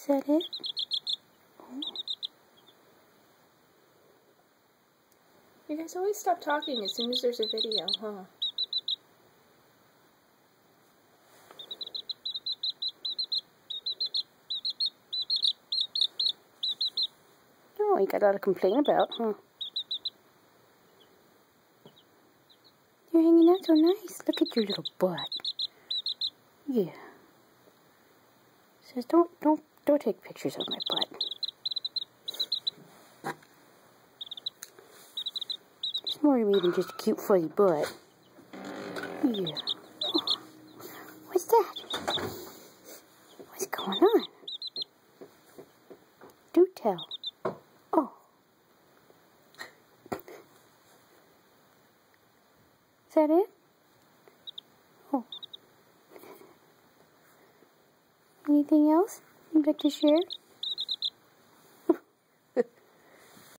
Is that it? Oh. You guys always stop talking as soon as there's a video, huh? Oh, you got a lot to complain about, huh? You're hanging out so nice. Look at your little butt. Yeah. Says don't take pictures of my butt. It's more to me than just a cute fuzzy butt. Yeah. Oh, what's that? What's going on? Do tell. Oh. Is that it? Oh. Anything else you'd like to share?